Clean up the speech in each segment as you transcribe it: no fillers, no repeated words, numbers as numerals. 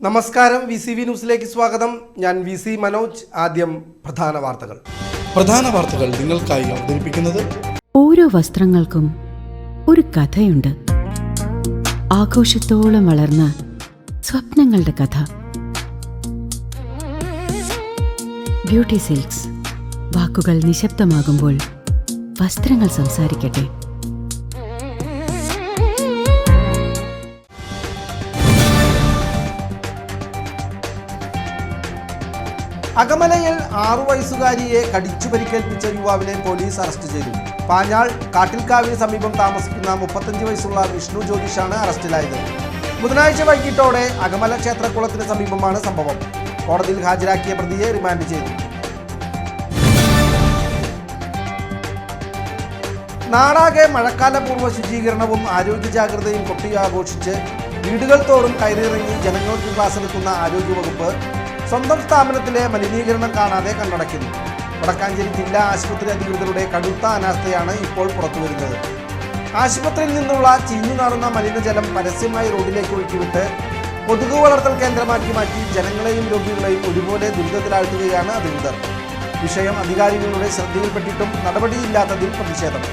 നമസ്കാരം, VCV ന്യൂസിലേക്ക് സ്വാഗതം. ഞാൻ VC മനോജ്. ആദ്യം പ്രധാന വാർത്തകൾ നിങ്ങൾക്കായി അവതരിപ്പിക്കുന്നത്. ഓരോ വസ്ത്രങ്ങൾക്കും ഒരു കഥയുണ്ട്. ആഘോഷത്തോളം വളർന്ന സ്വപ്നങ്ങളുടെ കഥ. Beauty silks. വാക്കുകൾ നിശബ്ദമാകുമ്പോൾ വസ്ത്രങ്ങൾ സംസാരിക്കട്ടെ. അകമലയിൽ 6 വയസ്സുകാരിയെ കടിച്ചു പരിക്കേൽപ്പിച്ച യുവാവിനെ പോലീസ് അറസ്റ്റ് ചെയ്തു. പാഞ്ഞാൾ കാട്ടിൽക്കാവിന് സമീപം താമസിക്കുന്ന 35 വയസ്സുള്ള വിഷ്ണു ജ്യോതിഷാണ് അറസ്റ്റിലായത്. ബുധനാഴ്ച വൈകിട്ടോടെ അകമല ക്ഷേത്രക്കുളത്തിന് സമീപമാണ് സംഭവം. കോടതിയിൽ ഹാജരാക്കിയ പ്രതിയെ റിമാൻഡ് ചെയ്തു. നാടാകെ മഴക്കാലപൂർവ്വ ശുചീകരണവും ആരോഗ്യ ജാഗ്രതയും കൊട്ടിയാഘോഷിച്ച് വീടുകൾ തോറും കയറിയിറങ്ങി ജനങ്ങൾക്ക് ക്ലാസ് എടുക്കുന്ന ആരോഗ്യവകുപ്പ് സ്വന്തം സ്ഥാപനത്തിലെ മലിനീകരണം കാണാതെ കണ്ണടയ്ക്കുന്നു. വടക്കാഞ്ചേരി ജില്ലാ ആശുപത്രി അധികൃതരുടെ കടുത്ത അനാസ്ഥയാണ് ഇപ്പോൾ പുറത്തുവരുന്നത്. ആശുപത്രിയിൽ നിന്നുള്ള ചീഞ്ഞു നാറുന്ന മലിനജലം പരസ്യമായി റോഡിലേക്ക് ഒഴുക്കിവിട്ട് കൊതുക് വളർത്തൽ കേന്ദ്രമാക്കി മാറ്റി ജനങ്ങളെയും രോഗികളെയും ഒരുപോലെ ദുരിതത്തിലാഴ്ത്തുകയാണ് അധികൃതർ. വിഷയം അധികാരികളുടെ ശ്രദ്ധയിൽപ്പെട്ടിട്ടും നടപടിയില്ലാത്തതിൽ പ്രതിഷേധം.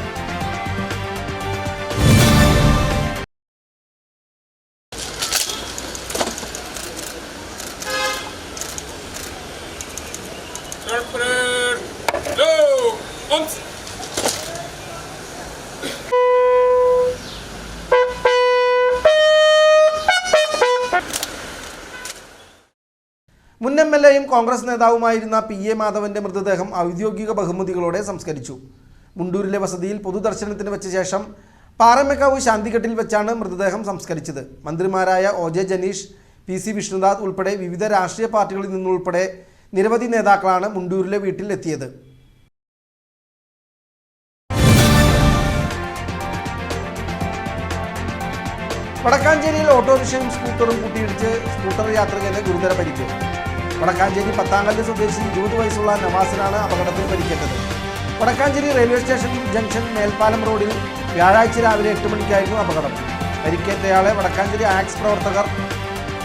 മുൻ MLA-യും കോൺഗ്രസ് നേതാവുമായിരുന്ന PA മാധവന്റെ മൃതദേഹം ഔദ്യോഗിക ബഹുമതികളോടെ സംസ്കരിച്ചു. മുണ്ടൂരിലെ വസതിയിൽ പൊതുദർശനത്തിന് വെച്ച ശേഷം പാറമേക്കാവ് ശാന്തിഘട്ടിൽ വെച്ചാണ് മൃതദേഹം സംസ്കരിച്ചത്. മന്ത്രിമാരായ OJ ജനീഷ്, PC വിഷ്ണുനാഥ് ഉൾപ്പെടെ വിവിധ രാഷ്ട്രീയ പാർട്ടികളിൽ നിന്നുൾപ്പെടെ നിരവധി നേതാക്കളാണ് മുണ്ടൂരിലെ വീട്ടിൽ എത്തിയത്. വടക്കാഞ്ചേരിയിൽ ഓട്ടോറിക്ഷയും സ്കൂട്ടറും കൂട്ടിയിടിച്ച് സ്കൂട്ടർ യാത്രികന് ഗുരുതര പരിക്ക്. വടക്കാഞ്ചേരി പത്താങ്കല്ല് സ്വദേശി 20 വയസ്സുള്ള നവാസിനാണ് അപകടത്തിൽ പരിക്കേറ്റത്. വടക്കാഞ്ചേരി റെയിൽവേ സ്റ്റേഷൻ ജംഗ്ഷൻ മേൽപ്പാലം റോഡിൽ വ്യാഴാഴ്ച രാവിലെ 8 മണിക്കായിരുന്നു അപകടം. പരിക്കേറ്റയാളെ വടക്കാഞ്ചേരി ആക്സ് പ്രവർത്തകർ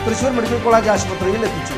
തൃശൂർ മെഡിക്കൽ കോളേജ് ആശുപത്രിയിൽ എത്തിച്ചു.